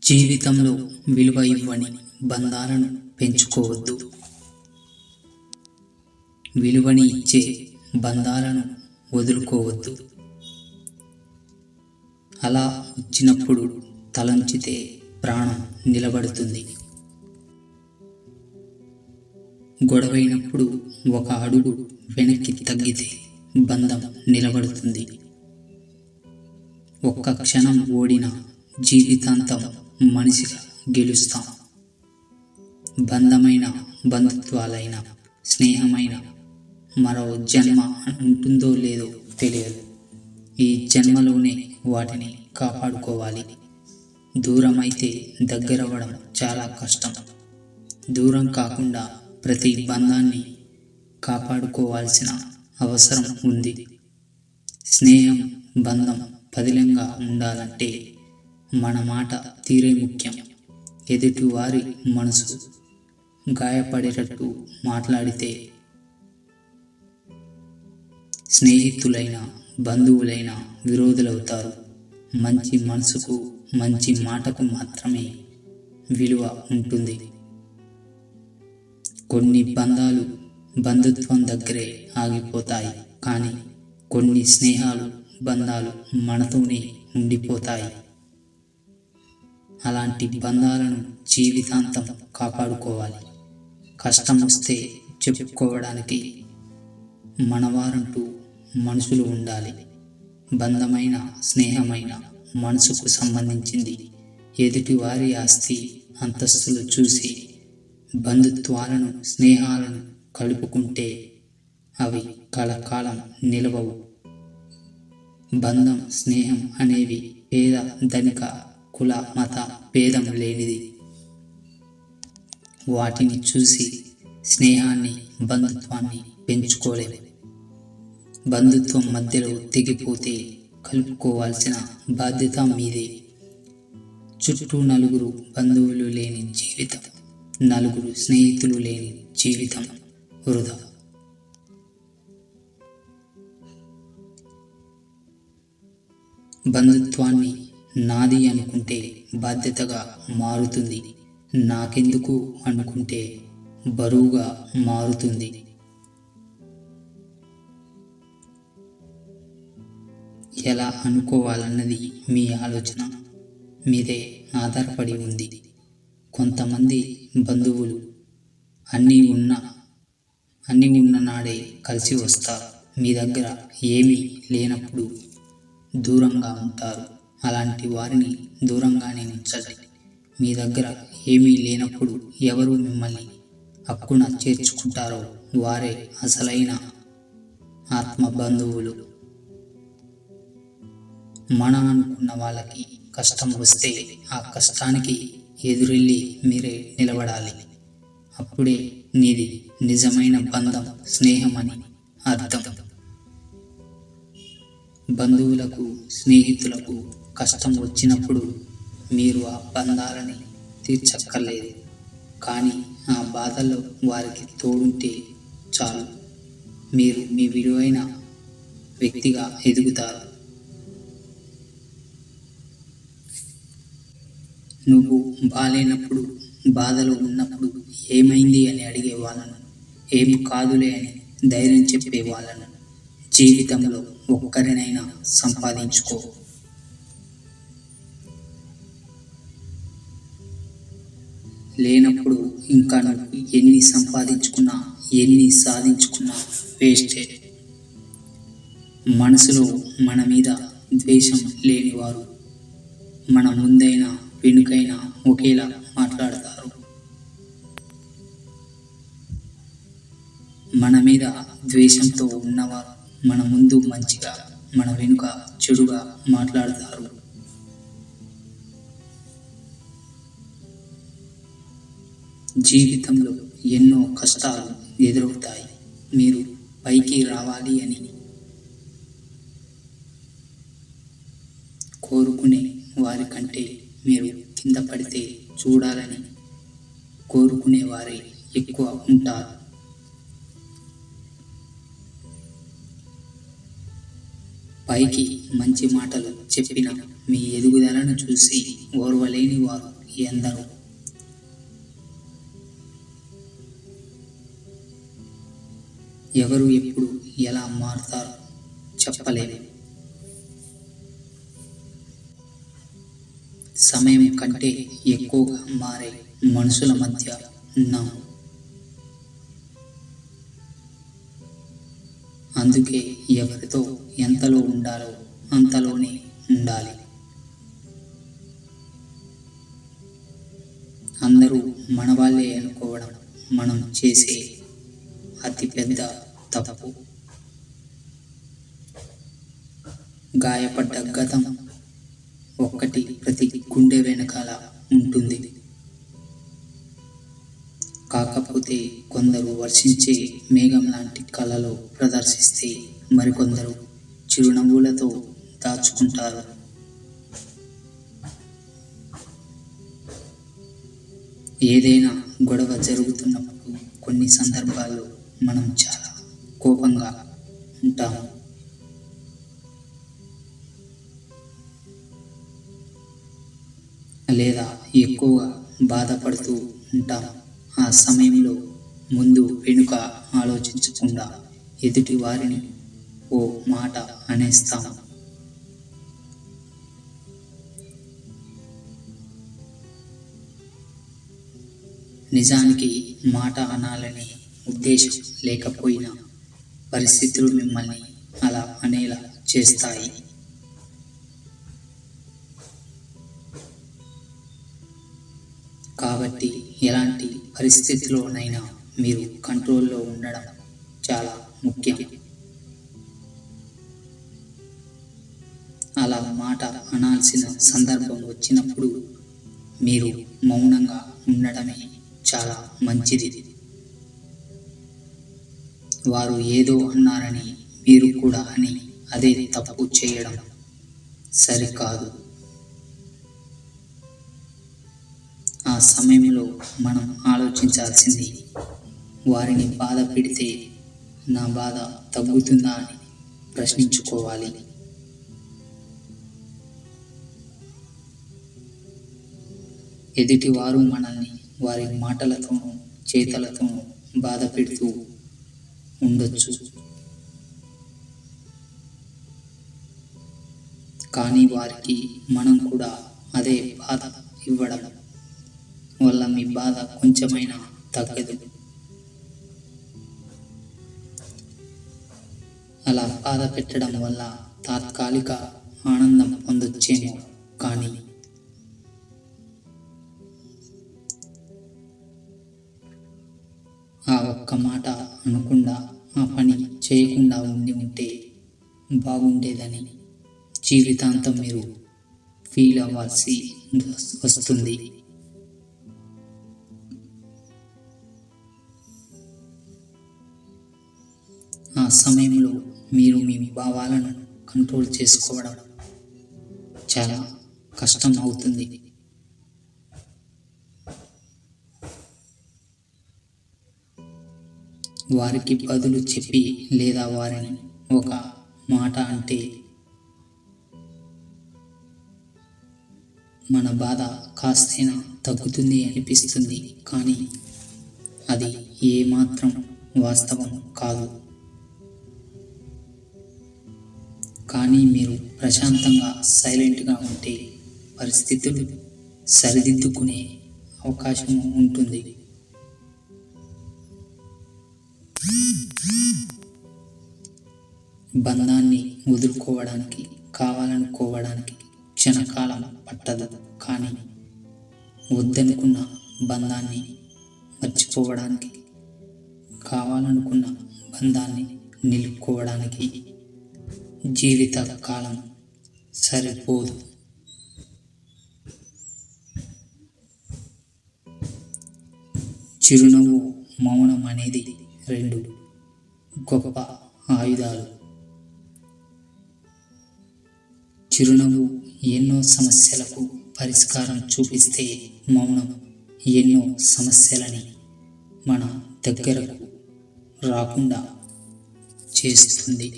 జీవితంలో విలువ ఇవ్వని బంధాలను పెంచుకోవద్దు. విలువని ఇచ్చే బంధాలను వదులుకోవద్దు. అలా వచ్చినప్పుడు తలంచితే ప్రాణం నిలబడుతుంది. గొడవైనప్పుడు ఒక అడుగు వెనక్కి తగ్గితే బంధం నిలబడుతుంది. ఒక్క క్షణం ఓడిన జీవితాంతం మనిషిగా గెలుస్తాం. బంధమైన బంధుత్వాలైన స్నేహమైన మరో జన్మ ఉంటుందో లేదో తెలియదు. ఈ జన్మలోనే వాటిని కాపాడుకోవాలి. దూరమైతే దగ్గరవ్వడం చాలా కష్టం. దూరం కాకుండా ప్రతి బంధాన్ని కాపాడుకోవాల్సిన అవసరం ఉంది. స్నేహం బంధం పదిలంగా ఉండాలంటే మన మాట తీరే ముఖ్యం. ఎదుటివారి మనసు గాయపడేటట్టు మాట్లాడితే స్నేహితులైన బంధువులైన విరోధులవుతారు. మంచి మనసుకు మంచి మాటకు మాత్రమే విలువ ఉంటుంది. కొన్ని బంధాలు బంధుత్వం దగ్గరే ఆగిపోతాయి, కానీ కొన్ని స్నేహాలు బంధాలు మనతోనే ఉండిపోతాయి. అలాంటి బంధాలను జీవితాంతం కాపాడుకోవాలి. కష్టం వస్తే చెప్పుకోవడానికి మనవారంటూ మనుషులు ఉండాలి. బంధమైన స్నేహమైన మనసుకు సంబంధించింది. ఎదుటివారి ఆస్తి అంతస్తులు చూసి బంధుత్వాలను స్నేహాలను కలుపుకుంటే అవి కలకాలం నిలవవు. బంధం స్నేహం అనేవి పేద ధనిక కుల మత భేదం లేనిది. వాటిని చూసి స్నేహాన్ని బంధుత్వాన్ని పెంచుకోలేము. బంధుత్వం మధ్యలో తెగిపోతే కలుపుకోవాల్సిన బాధ్యత మీదే. చుట్టూ నలుగురు బంధువులు లేని జీవితం, నలుగురు స్నేహితులు లేని జీవితం వృధా. బంధుత్వాన్ని నాది అనుకుంటే బాధ్యతగా మారుతుంది. నాకెందుకు అనుకుంటే బరువుగా మారుతుంది. ఎలా అనుకోవాలన్నది మీ ఆలోచన మీదే ఆధారపడి ఉంది. కొంతమంది బంధువులు అన్నీ ఉన్న నాడే కలిసి వస్తారు. మీ దగ్గర ఏమీ లేనప్పుడు దూరంగా ఉంటారు. అలాంటి వారిని దూరంగానే ఉంచండి. మీ దగ్గర ఏమీ లేనప్పుడు ఎవరు మిమ్మల్ని హక్కున చేర్చుకుంటారో వారే అసలైన ఆత్మ బంధువులు. మన అనుకున్న వాళ్ళకి కష్టం వస్తే ఆ కష్టానికి ఎదురెళ్ళి మీరే నిలబడాలి. అప్పుడే నీది నిజమైన బంధం స్నేహమని అర్థం. బంధువులకు స్నేహితులకు కష్టం వచ్చినప్పుడు మీరు ఆ బంధాలని తీర్చక్కర్లేదు, కానీ ఆ బాధల్లో వారికి తోడుంటే చాలు. మీరు మీ విలువైన వ్యక్తిగా ఎదుగుతారు. నువ్వు బాలేనప్పుడు బాధలో ఉన్నప్పుడు ఏమైంది అని అడిగే వాళ్ళను, ఏమి కాదులే అని ధైర్యం చెప్పే వాళ్ళను జీవితంలో ఒక్కరినైనా సంపాదించుకో. లేనప్పుడు ఇంకా నువ్వు ఎన్ని సంపాదించుకున్నా ఎన్ని సాధించుకున్నా వేస్టే. మనసులో మన మీద ద్వేషం లేనివారు మన ముందైనా వెనుకైనా ఒకేలా మాట్లాడతారు. మన మీద ద్వేషంతో ఉన్నవారు మన ముందు మంచిగా మన వెనుక చెడుగా మాట్లాడతారు. జీవితంలో ఎన్నో కష్టాలు ఎదురవుతాయి. మీరు పైకి రావాలి అని కోరుకునే వారి కంటే మీరు కింద పడితే చూడాలని కోరుకునే వారే ఎక్కువ ఉంటారు. పైకి మంచి మాటలు చెప్పిన మీ ఎదుగుదలను చూసి ఓర్వలేని వారు ఎందరో. ఎవరు ఎప్పుడు ఎలా మారుతారో చెప్పలేము. సమయం కంటే ఎక్కువగా మారే మనుషుల మధ్య ఉన్నాము. అందుకే ఎవరితో ఎంతలో ఉండాలో అంతలోనే ఉండాలి. అందరూ మన వాళ్ళే అనుకోవడం మనం చేసే అతిపెద్ద తప్పు. గాయపడ్డ గతం ఒక్కటి ప్రతి గుండె వెనకాల ఉంటుంది. కాకపోతే కొందరు వర్షించే మేఘం లాంటి కళలో ప్రదర్శిస్తే మరికొందరు చిరునవ్వులతో దాచుకుంటారు. ఏదైనా గొడవ జరుగుతున్నప్పుడు కొన్ని సందర్భాల్లో మనం చాలా కోపంగా ఉంటాము. లేదా ఎక్కువగా బాధపడుతూ ఉంటాం. ఆ సమయంలో ముందు వెనుక ఆలోచించకుండా ఎదుటి వారిని ఓ మాట అనేస్తాం. నిజానికి మాట అనాలనే ఉద్దేశం లేకపోయినా పరిస్థితులు మిమ్మల్ని అలా అనేలా చేస్తాయి. కాబట్టి ఎలాంటి పరిస్థితిలోనైనా మీరు కంట్రోల్లో ఉండడం చాలా ముఖ్యం. అలా మాట అనాల్సిన సందర్భం వచ్చినప్పుడు మీరు మౌనంగా ఉండడమే చాలా మంచిది. వారు ఏదో అన్నారని మీరు కూడా అని అదే తప్పు చేయడం సరికాదు. ఆ సమయంలో మనం ఆలోచించాల్సింది, వారిని బాధ పెడితే నా బాధ తగ్గుతుందా అని ప్రశ్నించుకోవాలి. ఎదుటివారు మనల్ని వారి మాటలతోనూ చేతలతోనూ బాధ పెడుతూ ఉండొచ్చు. కానీ వారికి మనం కూడా అదే బాధ ఇవ్వడం వల్ల మీ బాధ కొంచెమైనా తగ్గదు. అలా బాధ పెట్టడం వల్ల తాత్కాలిక ఆనందం పొందొచ్చేమో, కానీ ఆ ఒక్క మాట అనకుండా ఆ పని చేయకుండా ఉంటే బాగుండేదని జీవితాంతం మీరు ఫీల్ అవ్వాల్సి వస్తుంది. ఆ సమయంలో మీరు మీ భావాలను కంట్రోల్ చేసుకోవడం చాలా కష్టం అవుతుంది. వారికి బదులు చెప్పి లేదా వారిని ఒక మాట అంటే మన బాధ కాస్తైనా తగ్గుతుంది అనిపిస్తుంది, కానీ అది ఏమాత్రం వాస్తవం కాదు. కానీ మీరు ప్రశాంతంగా సైలెంట్గా ఉంటే పరిస్థితులు సరిదిద్దుకునే అవకాశం ఉంటుంది. బంధాన్ని వదులుకోవడానికి కావాలనుకోవడానికి క్షణకాలం పట్టదు, కానీ వద్దనుకున్న బంధాన్ని మర్చిపోవడానికి కావాలనుకున్న బంధాన్ని నిలుపుకోవడానికి జీవిత కాలం సరిపోదు. చిరునవ్వు, మౌనం అనేది రెండు గొప్ప ఆయుధాలు. చిరునవ్వు ఎన్నో సమస్యలకు పరిష్కారం చూపిస్తే, మౌనం ఎన్నో సమస్యలని మన దగ్గరకు రాకుండా చేస్తుంది.